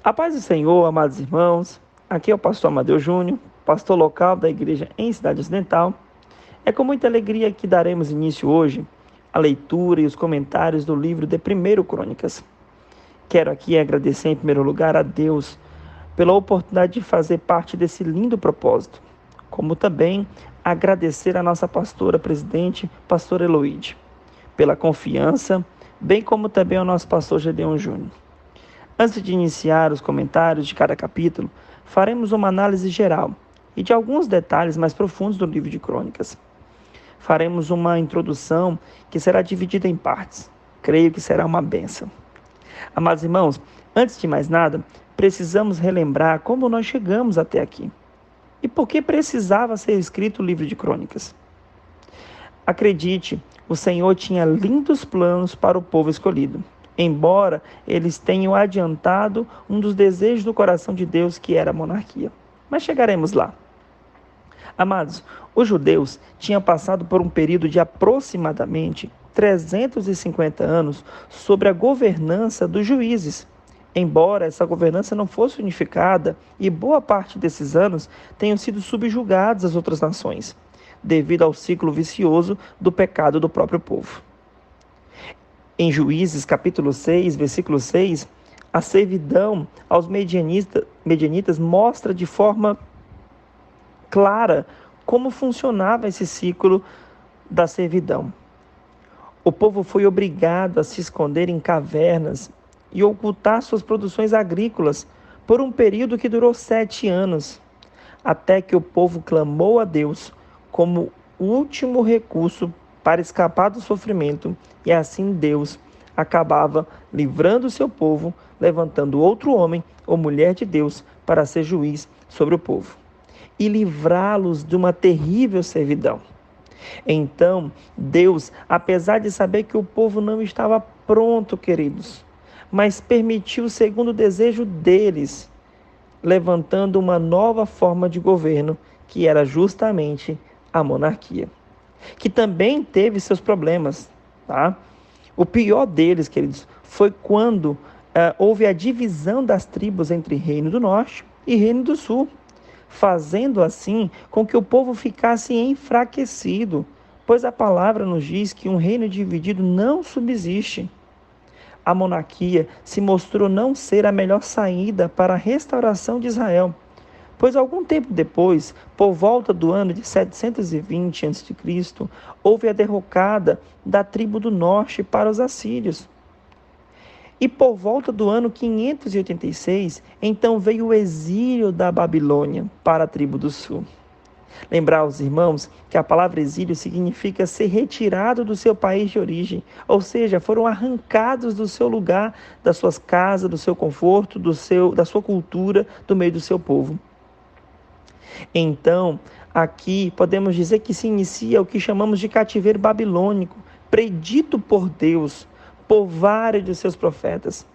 A paz do Senhor, amados irmãos, aqui é o pastor Amadeu Júnior, pastor local da igreja em Cidade Ocidental. É com muita alegria que daremos início hoje à leitura e os comentários do livro de 1 Crônicas. Quero aqui agradecer em primeiro lugar a Deus pela oportunidade de fazer parte desse lindo propósito, como também agradecer a nossa pastora presidente, pastora Eloíde, pela confiança, bem como também ao nosso pastor Gedeon Júnior. Antes de iniciar os comentários de cada capítulo, faremos uma análise geral e de alguns detalhes mais profundos do livro de Crônicas. Faremos uma introdução que será dividida em partes. Creio que será uma bênção. Amados irmãos, antes de mais nada, precisamos relembrar como nós chegamos até aqui e por que precisava ser escrito o livro de Crônicas. Acredite, o Senhor tinha lindos planos para o povo escolhido, embora eles tenham adiantado um dos desejos do coração de Deus, que era a monarquia. Mas chegaremos lá. Amados, os judeus tinham passado por um período de aproximadamente 350 anos sob a governança dos juízes. Embora essa governança não fosse unificada e boa parte desses anos tenham sido subjugados às outras nações, devido ao ciclo vicioso do pecado do próprio povo. Em Juízes, capítulo 6, versículo 6, a servidão aos medianitas mostra de forma clara como funcionava esse ciclo da servidão. O povo foi obrigado a se esconder em cavernas e ocultar suas produções agrícolas por um período que durou 7 anos, até que o povo clamou a Deus como último recurso para escapar do sofrimento, e assim Deus acabava livrando o seu povo, levantando outro homem ou mulher de Deus para ser juiz sobre o povo e livrá-los de uma terrível servidão. Então, Deus, apesar de saber que o povo não estava pronto, queridos, mas permitiu segundo o desejo deles, levantando uma nova forma de governo, que era justamente a monarquia, que também teve seus problemas, tá? O pior deles, queridos, foi quando houve a divisão das tribos entre Reino do Norte e Reino do Sul, fazendo assim com que o povo ficasse enfraquecido, pois a palavra nos diz que um reino dividido não subsiste. A monarquia se mostrou não ser a melhor saída para a restauração de Israel, pois algum tempo depois, por volta do ano de 720 a.C., houve a derrocada da tribo do norte para os assírios. E por volta do ano 586, então veio o exílio da Babilônia para a tribo do sul. Lembrar aos irmãos que a palavra exílio significa ser retirado do seu país de origem, ou seja, foram arrancados do seu lugar, das suas casas, do seu conforto, da sua cultura, do meio do seu povo. Então, aqui podemos dizer que se inicia o que chamamos de cativeiro babilônico, predito por Deus, por vários de seus profetas.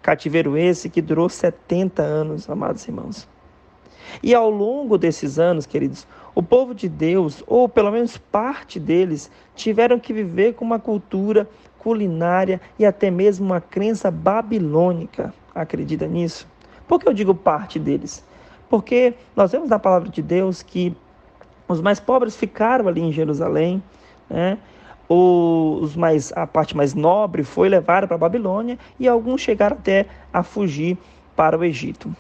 Cativeiro esse que durou 70 anos, amados irmãos. E ao longo desses anos, queridos, o povo de Deus, ou pelo menos parte deles, tiveram que viver com uma cultura culinária e até mesmo uma crença babilônica. Acredita nisso? Por que eu digo parte deles? Porque nós vemos na palavra de Deus que os mais pobres ficaram ali em Jerusalém, né? A parte mais nobre foi levada para a Babilônia e alguns chegaram até a fugir para o Egito.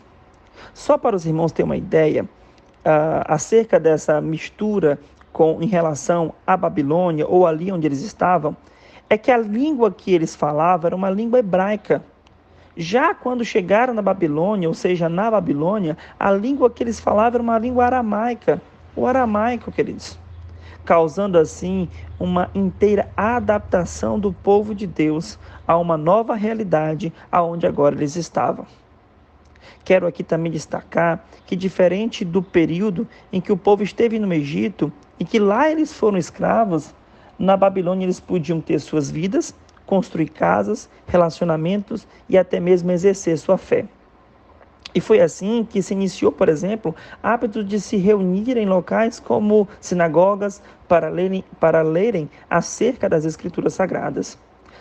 Só para os irmãos terem uma ideia acerca dessa mistura em relação à Babilônia ou ali onde eles estavam, é que a língua que eles falavam era uma língua hebraica. Já quando chegaram na Babilônia, ou seja, na Babilônia, a língua que eles falavam era uma língua aramaica, o aramaico, queridos, causando assim uma inteira adaptação do povo de Deus a uma nova realidade aonde agora eles estavam. Quero aqui também destacar que, diferente do período em que o povo esteve no Egito e que lá eles foram escravos, na Babilônia eles podiam ter suas vidas, construir casas, relacionamentos e até mesmo exercer sua fé. E foi assim que se iniciou, por exemplo, hábito de se reunir em locais como sinagogas para lerem acerca das Escrituras Sagradas.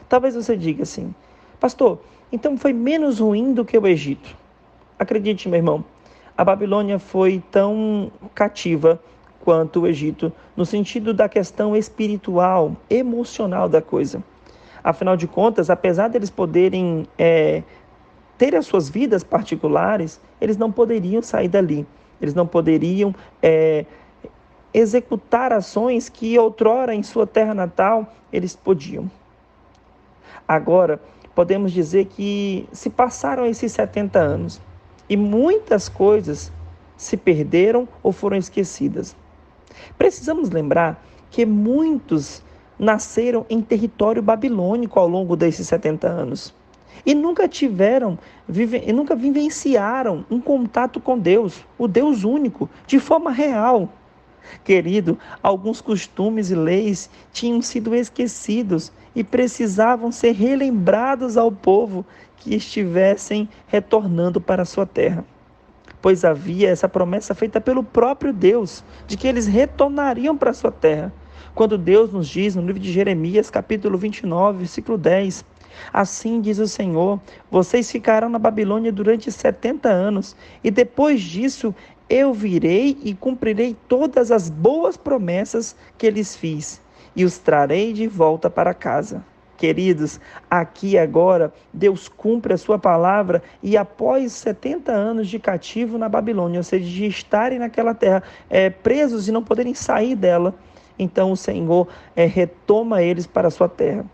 Talvez você diga assim, pastor, então foi menos ruim do que o Egito. Acredite, meu irmão, a Babilônia foi tão cativa quanto o Egito, no sentido da questão espiritual, emocional da coisa. Afinal de contas, apesar deles poderem ter as suas vidas particulares, eles não poderiam sair dali. Eles não poderiam executar ações que outrora em sua terra natal eles podiam. Agora, podemos dizer que se passaram esses 70 anos e muitas coisas se perderam ou foram esquecidas. Precisamos lembrar que muitos nasceram em território babilônico ao longo desses 70 anos e nunca vivenciaram um contato com Deus, o Deus único, de forma real. Querido, alguns costumes e leis tinham sido esquecidos e precisavam ser relembrados ao povo que estivessem retornando para a sua terra. Pois havia essa promessa feita pelo próprio Deus, de que eles retornariam para a sua terra. Quando Deus nos diz no livro de Jeremias, capítulo 29, versículo 10, assim diz o Senhor, vocês ficarão na Babilônia durante 70 anos, e depois disso eu virei e cumprirei todas as boas promessas que lhes fiz, e os trarei de volta para casa. Queridos, aqui agora, Deus cumpre a sua palavra e após 70 anos de cativo na Babilônia, ou seja, de estarem naquela terra presos e não poderem sair dela, então o Senhor retoma eles para a sua terra.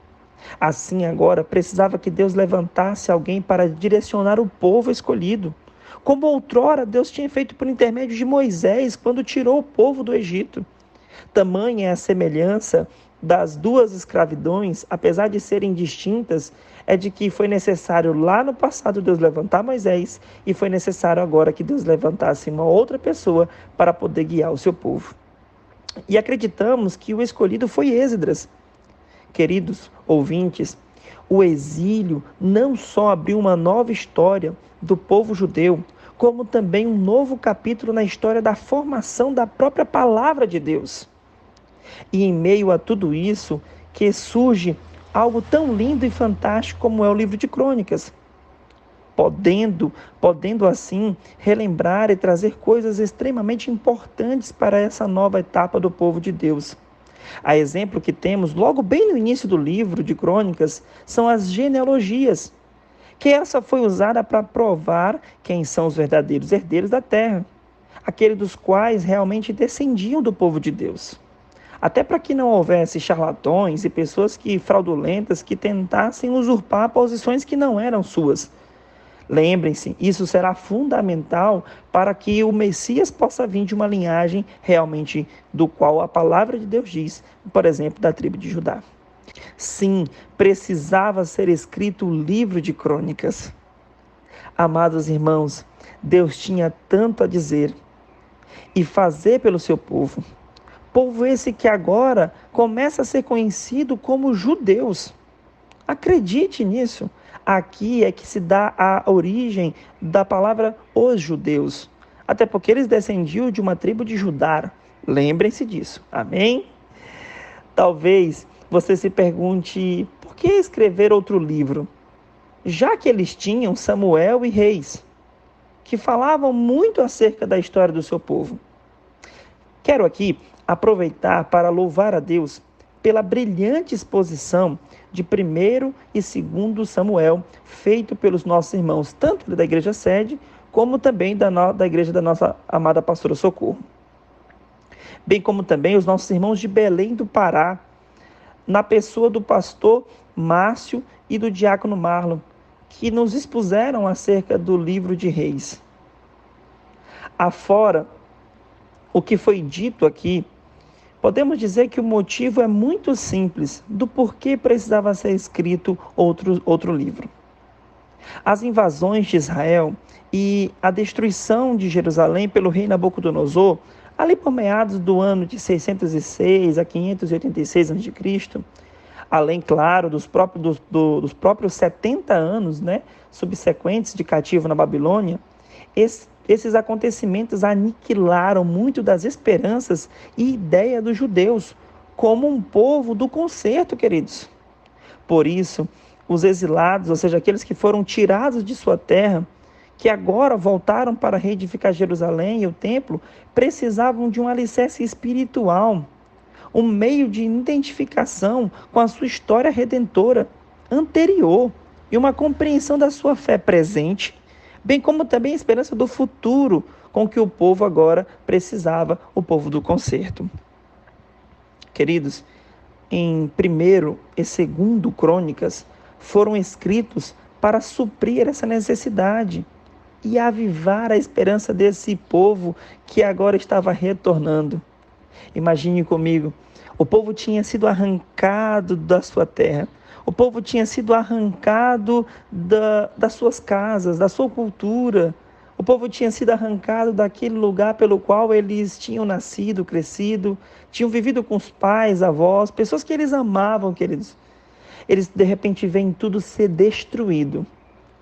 Assim agora, precisava que Deus levantasse alguém para direcionar o povo escolhido, como outrora Deus tinha feito por intermédio de Moisés, quando tirou o povo do Egito. Tamanha é a semelhança das duas escravidões, apesar de serem distintas, é de que foi necessário lá no passado Deus levantar Moisés e foi necessário agora que Deus levantasse uma outra pessoa para poder guiar o seu povo. E acreditamos que o escolhido foi Esdras. Queridos ouvintes, o exílio não só abriu uma nova história do povo judeu, como também um novo capítulo na história da formação da própria palavra de Deus. E em meio a tudo isso, que surge algo tão lindo e fantástico como é o livro de Crônicas, podendo assim relembrar e trazer coisas extremamente importantes para essa nova etapa do povo de Deus. A exemplo que temos logo bem no início do livro de Crônicas são as genealogias, que essa foi usada para provar quem são os verdadeiros herdeiros da terra, aqueles dos quais realmente descendiam do povo de Deus. Até para que não houvesse charlatões e pessoas fraudulentas que tentassem usurpar posições que não eram suas. Lembrem-se, isso será fundamental para que o Messias possa vir de uma linhagem realmente do qual a palavra de Deus diz, por exemplo, da tribo de Judá. Sim, precisava ser escrito o livro de Crônicas. Amados irmãos, Deus tinha tanto a dizer e fazer pelo seu povo. Povo esse que agora começa a ser conhecido como judeus. Acredite nisso. Aqui é que se dá a origem da palavra os judeus. Até porque eles descendiam de uma tribo de Judá. Lembrem-se disso. Amém? Talvez você se pergunte, por que escrever outro livro? Já que eles tinham Samuel e Reis, que falavam muito acerca da história do seu povo. Quero aqui aproveitar para louvar a Deus pela brilhante exposição de 1º e 2º Samuel, feito pelos nossos irmãos, tanto da Igreja Sede, como também da Igreja da nossa amada pastora Socorro. Bem como também os nossos irmãos de Belém do Pará, na pessoa do pastor Márcio e do diácono Marlon, que nos expuseram acerca do livro de Reis. Afora o que foi dito aqui, podemos dizer que o motivo é muito simples do porquê precisava ser escrito outro livro. As invasões de Israel e a destruição de Jerusalém pelo rei Nabucodonosor, ali por meados do ano de 606 a 586 a.C., além, claro, dos próprios 70 anos subsequentes de cativo na Babilônia, esses acontecimentos aniquilaram muito das esperanças e ideia dos judeus como um povo do conserto, queridos. Por isso, os exilados, ou seja, aqueles que foram tirados de sua terra, que agora voltaram para reedificar Jerusalém e o templo, precisavam de um alicerce espiritual, um meio de identificação com a sua história redentora anterior e uma compreensão da sua fé presente, bem como também a esperança do futuro com que o povo agora precisava, o povo do concerto. Queridos, em 1º e 2º Crônicas foram escritos para suprir essa necessidade e avivar a esperança desse povo que agora estava retornando. Imagine comigo, o povo tinha sido arrancado da sua terra, o povo tinha sido arrancado das suas casas, da sua cultura, o povo tinha sido arrancado daquele lugar pelo qual eles tinham nascido, crescido, tinham vivido com os pais, avós, pessoas que eles amavam, queridos. Eles de repente veem tudo ser destruído.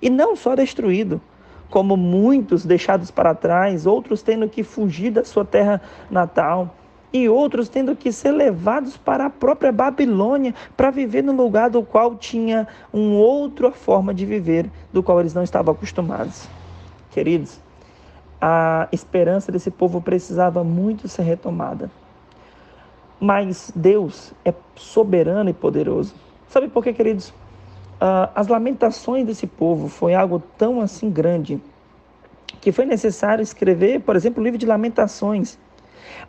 E não só destruído, como muitos deixados para trás, outros tendo que fugir da sua terra natal, e outros tendo que ser levados para a própria Babilônia para viver no lugar do qual tinha uma outra forma de viver, do qual eles não estavam acostumados. Queridos, a esperança desse povo precisava muito ser retomada. Mas Deus é soberano e poderoso. Sabe por quê, queridos? As lamentações desse povo foi algo tão assim grande que foi necessário escrever, por exemplo, o livro de Lamentações.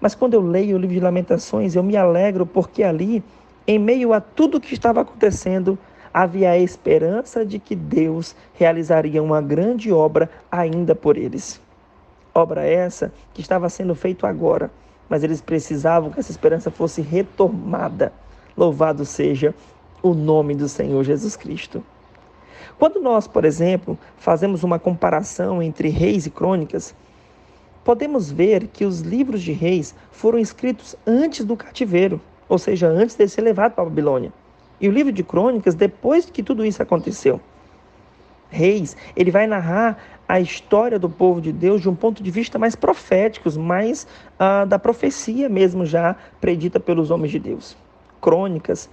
Mas quando eu leio o livro de Lamentações, eu me alegro porque ali, em meio a tudo que estava acontecendo, havia a esperança de que Deus realizaria uma grande obra ainda por eles. Obra essa que estava sendo feita agora, mas eles precisavam que essa esperança fosse retomada. Louvado seja o nome do Senhor Jesus Cristo. Quando nós, por exemplo, fazemos uma comparação entre Reis e Crônicas, podemos ver que os livros de Reis foram escritos antes do cativeiro, ou seja, antes de ser levado para a Babilônia. E o livro de Crônicas, depois que tudo isso aconteceu. Reis, ele vai narrar a história do povo de Deus de um ponto de vista mais profético, mais da profecia mesmo já predita pelos homens de Deus. Crônicas,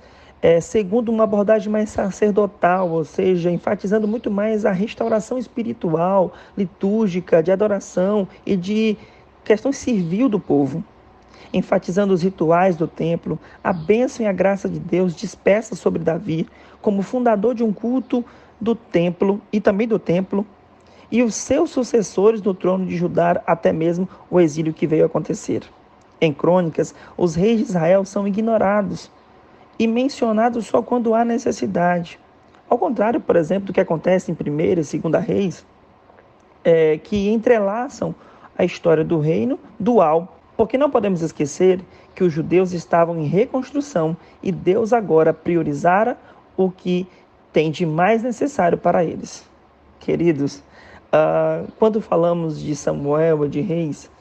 segundo uma abordagem mais sacerdotal, ou seja, enfatizando muito mais a restauração espiritual, litúrgica, de adoração e de questão civil do povo. Enfatizando os rituais do templo, a bênção e a graça de Deus dispersa sobre Davi como fundador de um culto do templo e também do templo, e os seus sucessores no trono de Judá, até mesmo o exílio que veio acontecer. Em Crônicas, os reis de Israel são ignorados e mencionados só quando há necessidade. Ao contrário, por exemplo, do que acontece em 1ª e 2ª Reis, que entrelaçam a história do reino dual. Porque não podemos esquecer que os judeus estavam em reconstrução e Deus agora priorizara o que tem de mais necessário para eles. Queridos, quando falamos de Samuel ou de Reis,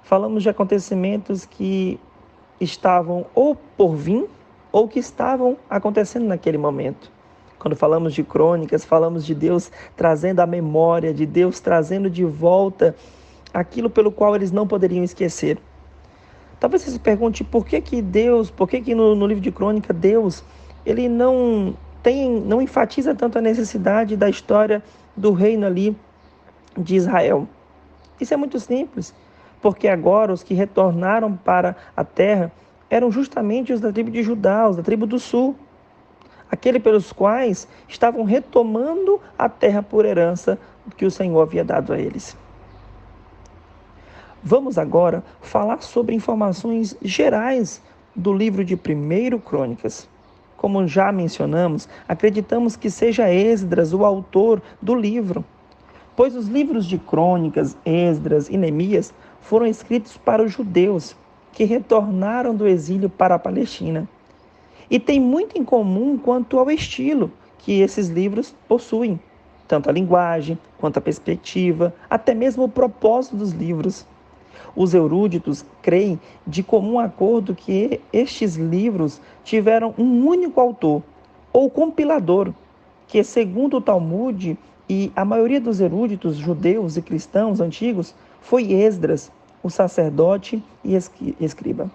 falamos de acontecimentos que estavam ou por vir ou que estavam acontecendo naquele momento. Quando falamos de Crônicas, falamos de Deus trazendo a memória, de Deus trazendo de volta aquilo pelo qual eles não poderiam esquecer. Talvez você se pergunte por que Deus, por que no livro de Crônica Deus, ele não enfatiza tanto a necessidade da história do reino ali de Israel. Isso é muito simples, porque agora os que retornaram para a terra eram justamente os da tribo de Judá, os da tribo do sul, aquele pelos quais estavam retomando a terra por herança que o Senhor havia dado a eles. Vamos agora falar sobre informações gerais do livro de 1º Crônicas. Como já mencionamos, acreditamos que seja Esdras o autor do livro, pois os livros de Crônicas, Esdras e Neemias foram escritos para os judeus que retornaram do exílio para a Palestina. E tem muito em comum quanto ao estilo que esses livros possuem, tanto a linguagem quanto a perspectiva, até mesmo o propósito dos livros. Os eruditos creem de comum acordo que estes livros tiveram um único autor, ou compilador, que segundo o Talmud e a maioria dos eruditos judeus e cristãos antigos, foi Esdras, o sacerdote e escriba.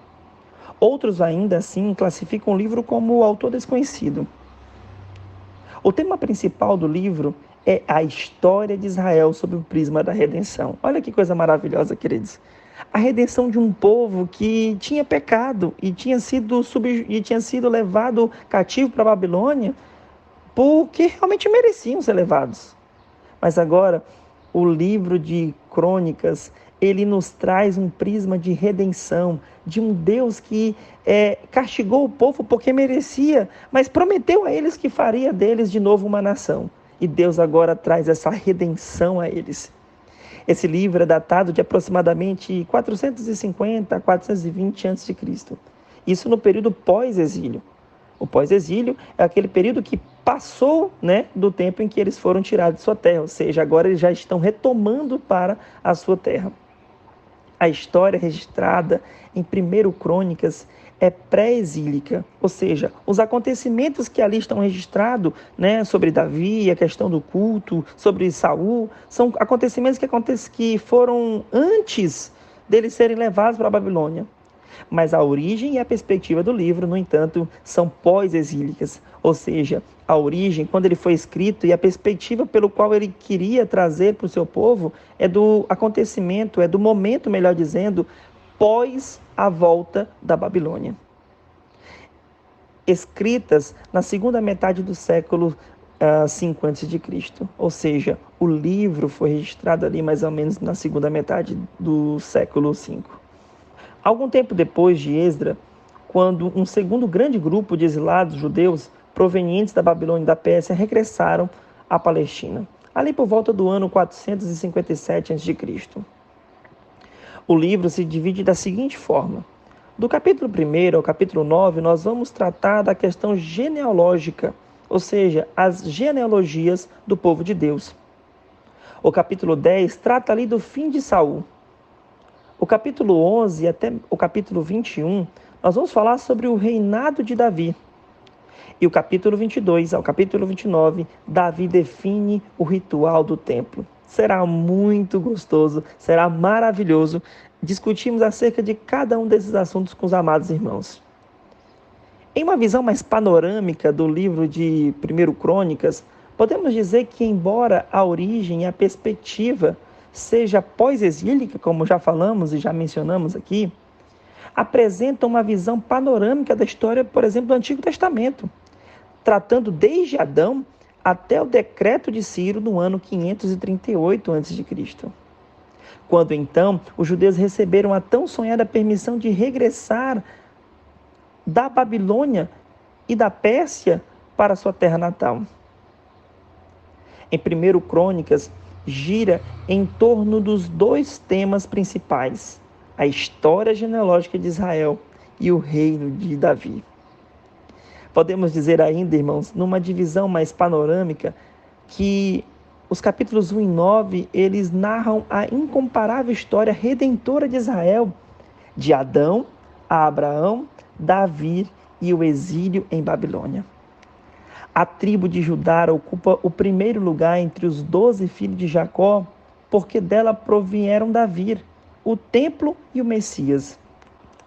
Outros ainda assim classificam o livro como autor desconhecido. O tema principal do livro é a história de Israel sob o prisma da redenção. Olha que coisa maravilhosa, queridos. A redenção de um povo que tinha pecado e tinha sido levado cativo para a Babilônia porque realmente mereciam ser levados. Mas agora, o livro de Crônicas, ele nos traz um prisma de redenção, de um Deus que castigou o povo porque merecia, mas prometeu a eles que faria deles de novo uma nação. E Deus agora traz essa redenção a eles. Esse livro é datado de aproximadamente 450 a 420 a.C. Isso no período pós-exílio. O pós-exílio é aquele período que passou, do tempo em que eles foram tirados de sua terra, ou seja, agora eles já estão retomando para a sua terra. A história registrada em 1 Crônicas é pré-exílica, ou seja, os acontecimentos que ali estão registrados, sobre Davi, a questão do culto, sobre Saul, são acontecimentos que foram antes deles serem levados para a Babilônia. Mas a origem e a perspectiva do livro, no entanto, são pós-exílicas, ou seja, a origem, quando ele foi escrito, e a perspectiva pelo qual ele queria trazer para o seu povo é do acontecimento, é do momento, melhor dizendo, pós a volta da Babilônia. Escritas na segunda metade do século 5 a.C., ou seja, o livro foi registrado ali mais ou menos na segunda metade do século 5. Algum tempo depois de Esdras, quando um segundo grande grupo de exilados judeus provenientes da Babilônia e da Pérsia regressaram à Palestina, ali por volta do ano 457 a.C. O livro se divide da seguinte forma. Do capítulo 1 ao capítulo 9, nós vamos tratar da questão genealógica, ou seja, as genealogias do povo de Deus. O capítulo 10 trata ali do fim de Saul. O capítulo 11 até o capítulo 21, nós vamos falar sobre o reinado de Davi. E o capítulo 22 ao capítulo 29, Davi define o ritual do templo. Será muito gostoso, será maravilhoso discutirmos acerca de cada um desses assuntos com os amados irmãos. Em uma visão mais panorâmica do livro de 1 Crônicas, podemos dizer que, embora a origem e a perspectiva seja pós-exílica, como já falamos e já mencionamos aqui, apresenta uma visão panorâmica da história, por exemplo, do Antigo Testamento, tratando desde Adão até o decreto de Ciro no ano 538 a.C., quando então os judeus receberam a tão sonhada permissão de regressar da Babilônia e da Pérsia para sua terra natal. Em 1 Crônicas, gira em torno dos dois temas principais, a história genealógica de Israel e o reino de Davi. Podemos dizer ainda, irmãos, numa divisão mais panorâmica, que os capítulos 1 e 9, eles narram a incomparável história redentora de Israel, de Adão a Abraão, Davi e o exílio em Babilônia. A tribo de Judá ocupa o primeiro lugar entre os 12 filhos de Jacó, porque dela provieram Davi, o templo e o Messias.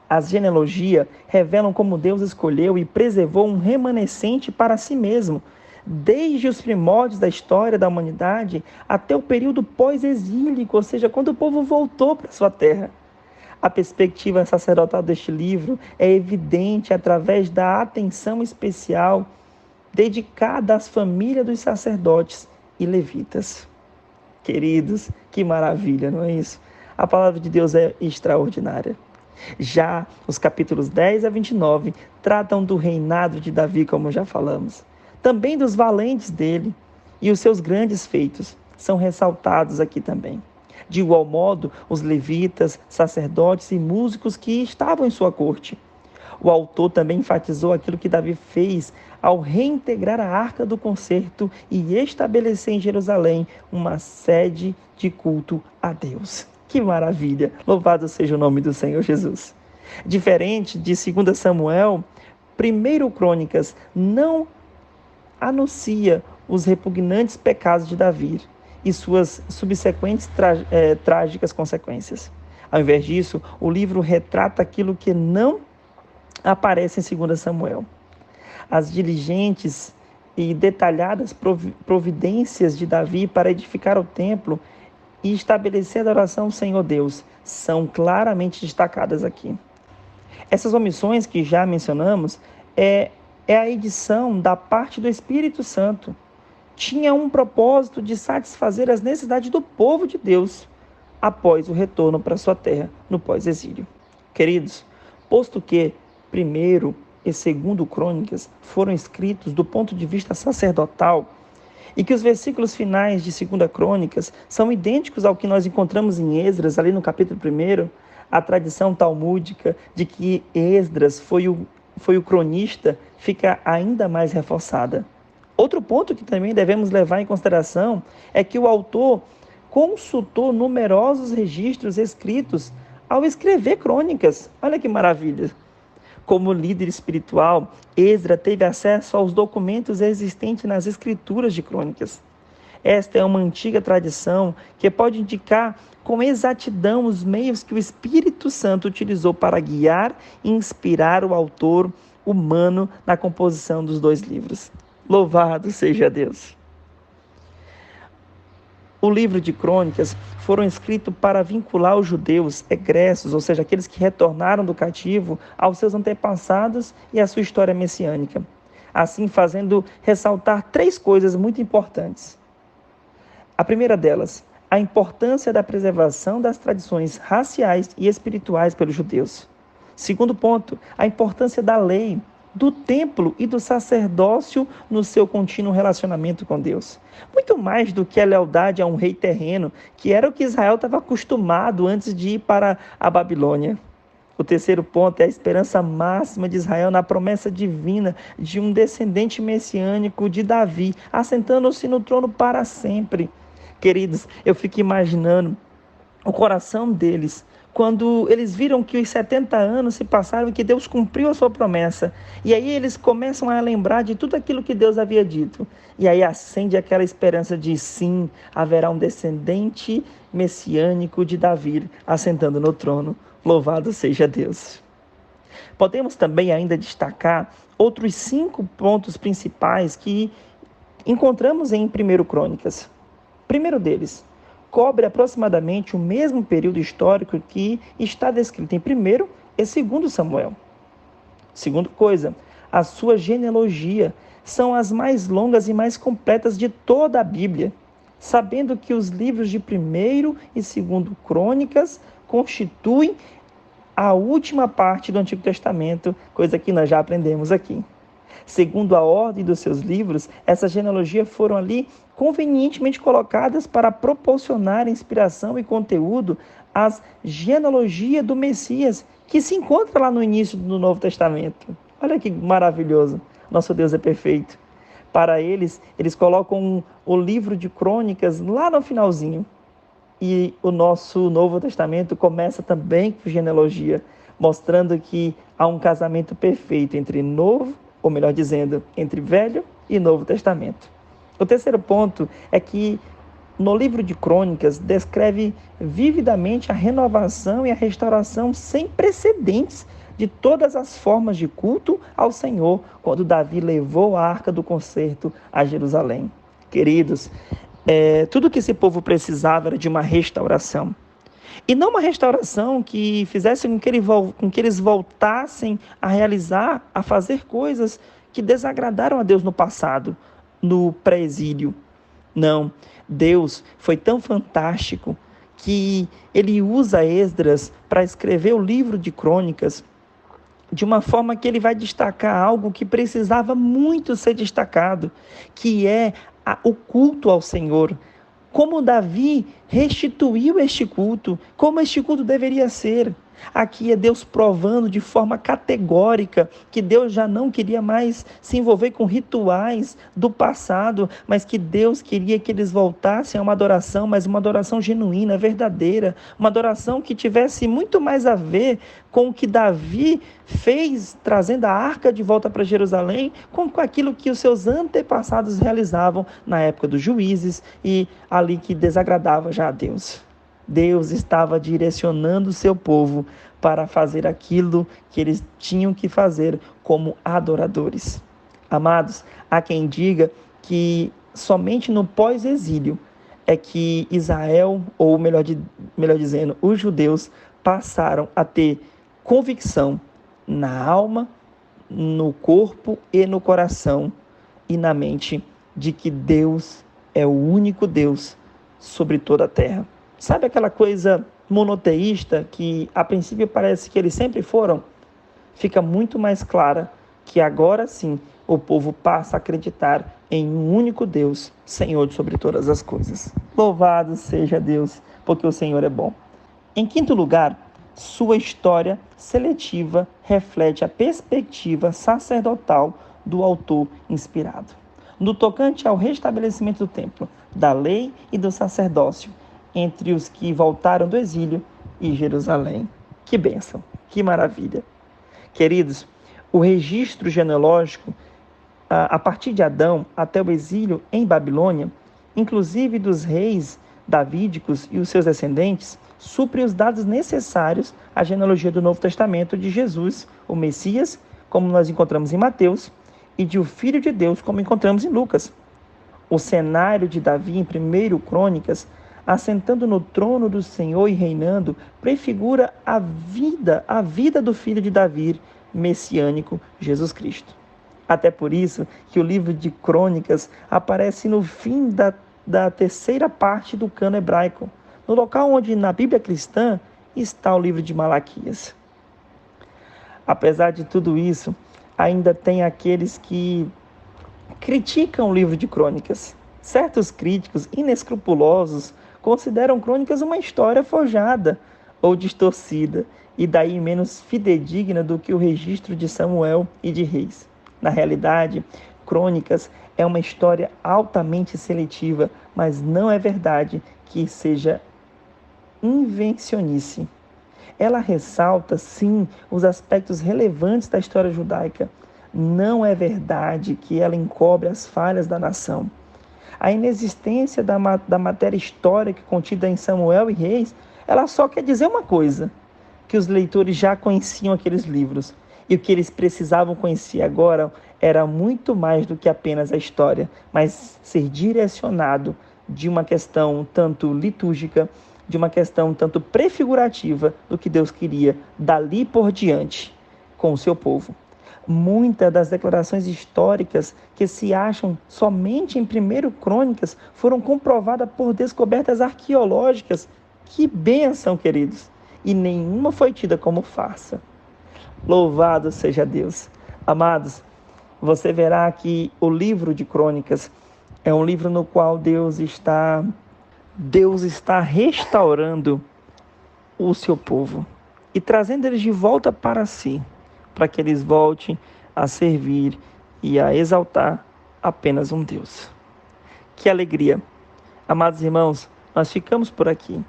As genealogias revelam como Deus escolheu e preservou um remanescente para si mesmo, desde os primórdios da história da humanidade até o período pós-exílico, ou seja, quando o povo voltou para sua terra. A perspectiva sacerdotal deste livro é evidente através da atenção especial dedicada às famílias dos sacerdotes e levitas. Queridos, que maravilha, não é isso? A palavra de Deus é extraordinária. Já os capítulos 10 a 29 tratam do reinado de Davi, como já falamos. Também dos valentes dele e os seus grandes feitos são ressaltados aqui também. De igual modo, os levitas, sacerdotes e músicos que estavam em sua corte. O autor também enfatizou aquilo que Davi fez ao reintegrar a Arca do Concerto e estabelecer em Jerusalém uma sede de culto a Deus. Que maravilha! Louvado seja o nome do Senhor Jesus. Diferente de 2 Samuel, 1 Crônicas não anuncia os repugnantes pecados de Davi e suas subsequentes trágicas consequências. Ao invés disso, o livro retrata aquilo que não aparece em 2 Samuel. As diligentes e detalhadas providências de Davi para edificar o templo e estabelecer a adoração ao Senhor Deus são claramente destacadas aqui. Essas omissões que já mencionamos é a edição da parte do Espírito Santo. Tinha um propósito de satisfazer as necessidades do povo de Deus após o retorno para sua terra no pós-exílio. Queridos, posto que primeiro e segundo Crônicas foram escritos do ponto de vista sacerdotal e que os versículos finais de 2 Crônicas são idênticos ao que nós encontramos em Esdras, ali no capítulo 1, a tradição talmúdica de que Esdras foi o cronista fica ainda mais reforçada. Outro ponto que também devemos levar em consideração é que o autor consultou numerosos registros escritos ao escrever crônicas. Olha que maravilha! Como líder espiritual, Esdras teve acesso aos documentos existentes nas escrituras de crônicas. Esta é uma antiga tradição que pode indicar com exatidão os meios que o Espírito Santo utilizou para guiar e inspirar o autor humano na composição dos dois livros. Louvado seja Deus! O livro de Crônicas foram escritos para vincular os judeus egressos, ou seja, aqueles que retornaram do cativo, aos seus antepassados e à sua história messiânica. Assim, fazendo ressaltar 3 coisas muito importantes. A primeira delas, a importância da preservação das tradições raciais e espirituais pelos judeus. Segundo ponto, a importância da lei, do templo e do sacerdócio no seu contínuo relacionamento com Deus. Muito mais do que a lealdade a um rei terreno, que era o que Israel estava acostumado antes de ir para a Babilônia. O terceiro ponto é a esperança máxima de Israel na promessa divina de um descendente messiânico de Davi, assentando-se no trono para sempre. Queridos, eu fico imaginando o coração deles quando eles viram que os 70 anos se passaram e que Deus cumpriu a sua promessa. E aí eles começam a lembrar de tudo aquilo que Deus havia dito. E aí acende aquela esperança de sim, haverá um descendente messiânico de Davi assentando no trono. Louvado seja Deus! Podemos também ainda destacar outros 5 pontos principais que encontramos em 1 Crônicas. Primeiro deles, cobre aproximadamente o mesmo período histórico que está descrito em 1 e 2 Samuel. Segunda coisa, a sua genealogia são as mais longas e mais completas de toda a Bíblia, sabendo que os livros de 1 e 2 Crônicas constituem a última parte do Antigo Testamento, coisa que nós já aprendemos aqui. Segundo a ordem dos seus livros, essas genealogias foram ali convenientemente colocadas para proporcionar inspiração e conteúdo às genealogias do Messias, que se encontra lá no início do Novo Testamento. Olha que maravilhoso! Nosso Deus é perfeito. Para eles colocam o livro de Crônicas lá no finalzinho. E o nosso Novo Testamento começa também com genealogia, mostrando que há um casamento perfeito entre novo, ou melhor dizendo, entre Velho e Novo Testamento. O terceiro ponto é que no livro de Crônicas descreve vividamente a renovação e a restauração sem precedentes de todas as formas de culto ao Senhor, quando Davi levou a Arca do Concerto a Jerusalém. Queridos, tudo que esse povo precisava era de uma restauração. E não uma restauração que fizesse com que eles voltassem a realizar, a fazer coisas que desagradaram a Deus no passado, no pré-exílio. Não, Deus foi tão fantástico que ele usa Esdras para escrever o livro de Crônicas de uma forma que ele vai destacar algo que precisava muito ser destacado, que é o culto ao Senhor. Como Davi restituiu este culto, como este culto deveria ser. Aqui é Deus provando de forma categórica que Deus já não queria mais se envolver com rituais do passado, mas que Deus queria que eles voltassem a uma adoração, mas uma adoração genuína, verdadeira, uma adoração que tivesse muito mais a ver com o que Davi fez, trazendo a arca de volta para Jerusalém, com aquilo que os seus antepassados realizavam na época dos juízes e ali que desagradava já a Deus. Deus estava direcionando o seu povo para fazer aquilo que eles tinham que fazer como adoradores. Amados, há quem diga que somente no pós-exílio é que Israel, ou melhor dizendo, os judeus, passaram a ter convicção na alma, no corpo e no coração e na mente de que Deus é o único Deus sobre toda a terra. Sabe aquela coisa monoteísta que a princípio parece que eles sempre foram? Fica muito mais clara que agora sim o povo passa a acreditar em um único Deus, Senhor sobre todas as coisas. Louvado seja Deus, porque o Senhor é bom. Em quinto lugar, sua história seletiva reflete a perspectiva sacerdotal do autor inspirado. No tocante ao restabelecimento do templo, da lei e do sacerdócio, entre os que voltaram do exílio e Jerusalém. Que bênção, que maravilha. Queridos, o registro genealógico, a partir de Adão até o exílio em Babilônia, inclusive dos reis davídicos e os seus descendentes, supre os dados necessários à genealogia do Novo Testamento de Jesus, o Messias, como nós encontramos em Mateus, e de o Filho de Deus, como encontramos em Lucas. O cenário de Davi em 1 Crônicas, assentando no trono do Senhor e reinando, prefigura a vida do filho de Davi, messiânico, Jesus Cristo. Até por isso que o livro de Crônicas aparece no fim da terceira parte do cano hebraico, no local onde na Bíblia cristã está o livro de Malaquias. Apesar de tudo isso, ainda tem aqueles que criticam o livro de Crônicas. Certos críticos inescrupulosos consideram Crônicas uma história forjada ou distorcida, e daí menos fidedigna do que o registro de Samuel e de Reis. Na realidade, Crônicas é uma história altamente seletiva, mas não é verdade que seja invencionice. Ela ressalta, sim, os aspectos relevantes da história judaica. Não é verdade que ela encobre as falhas da nação. A inexistência da matéria histórica contida em Samuel e Reis, ela só quer dizer uma coisa, que os leitores já conheciam aqueles livros. E o que eles precisavam conhecer agora era muito mais do que apenas a história, mas ser direcionado de uma questão tanto litúrgica, de uma questão tanto prefigurativa do que Deus queria dali por diante com o seu povo. Muitas das declarações históricas que se acham somente em 1 Crônicas foram comprovadas por descobertas arqueológicas. Que bênção, queridos! E nenhuma foi tida como farsa. Louvado seja Deus. Amados, você verá que o livro de Crônicas é um livro no qual Deus está restaurando o seu povo e trazendo eles de volta para si, para que eles voltem a servir e a exaltar apenas um Deus. Que alegria! Amados irmãos, nós ficamos por aqui.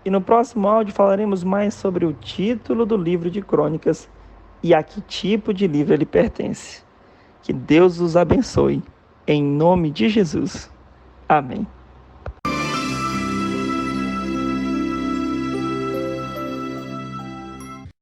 E no próximo áudio falaremos mais sobre o título do livro de Crônicas e a que tipo de livro ele pertence. Que Deus os abençoe. Em nome de Jesus. Amém.